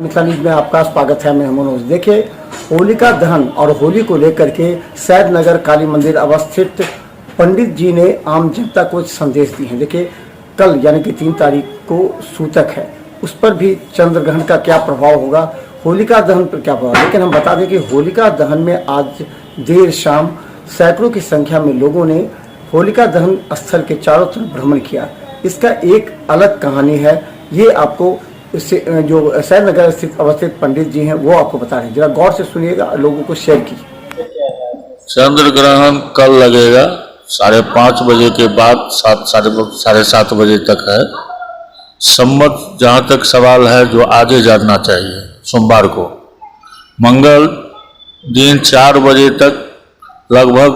Mithila news में आपका स्वागत है। मैं मनोज। देखिए, होलिका दहन और होली को लेकर के सैदनगर काली मंदिर अवस्थित पंडित जी ने आम जनता को संदेश दिए हैं। देखिए, कल यानी कि 3 तारीख को सूतक है, उस पर भी चंद्र ग्रहण का क्या प्रभाव होगा, होलिका दहन पर क्या प्रभाव। लेकिन हम बता दें कि होलिका दहन में आज देर शाम सैकड़ों की संख्या में लोगों ने होलिका दहन स्थल के चारों तरफ भ्रमण किया। इसका एक अलग कहानी है, ये आपको जो सैदनगर स्थित अवस्थित पंडित जी हैं वो आपको बता रहे हैं। जरा गौर से सुनिएगा, लोगों को शेयर कीजिए। चंद्र ग्रहण कल लगेगा 5:30 बजे के बाद 7:30 बजे तक है। सम्मत जहाँ तक सवाल है जो आगे जानना चाहिए, सोमवार को मंगल दिन 4 बजे तक लगभग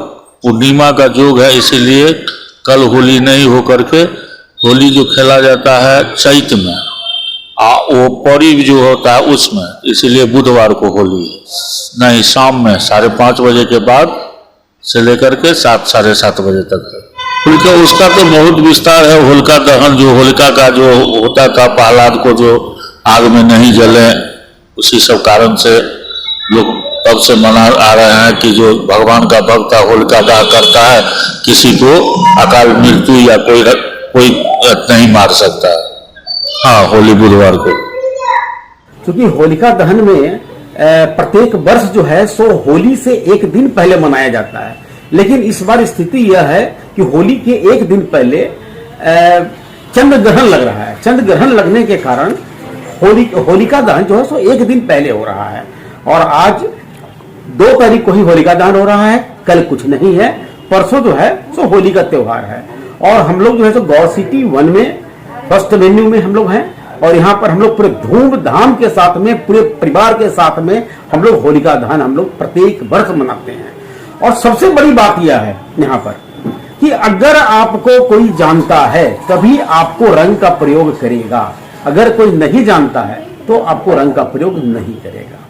पूर्णिमा का योग है, इसीलिए कल होली नहीं हो करके होली जो खेला जाता है चैत में, वो पौरी जो होता है उसमें, इसीलिए बुधवार को होली नहीं, शाम में 5:30 बजे के बाद से लेकर के 7 साढ़े 7 बजे तक है। होलिका उसका तो बहुत विस्तार है। होलिका दहन जो होलिका का जो होता था, प्रहलाद को जो आग में नहीं जले, उसी सब कारण से लोग तब से मना आ रहे हैं कि जो भगवान का भक्त होलिका दहन करता है, किसी को अकाल मृत्यु या कोई नहीं मार सकता है। हाँ, होली बुधवार को। क्योंकि होलिका दहन में प्रत्येक वर्ष जो है सो होली से एक दिन पहले मनाया जाता है, लेकिन इस बार स्थिति यह है कि होली के एक दिन पहले चंद्र ग्रहण लग रहा है। चंद्र ग्रहण लगने के कारण होलिका दहन जो है सो एक दिन पहले हो रहा है, और आज 2 तारीख को ही होलिका दहन हो रहा है, कल कुछ नहीं है। परसों जो है सो होली का त्योहार है, और हम लोग जो है सो गौ सिटी 1 में फर्स्ट वेन्यू में हम लोग हैं, और यहाँ पर हम लोग पूरे धूमधाम के साथ में, पूरे परिवार के साथ में हम लोग होलिका दहन हम लोग प्रत्येक वर्ष मनाते हैं। और सबसे बड़ी बात यह है यहाँ पर कि अगर आपको कोई जानता है तभी आपको रंग का प्रयोग करेगा, अगर कोई नहीं जानता है तो आपको रंग का प्रयोग नहीं करेगा।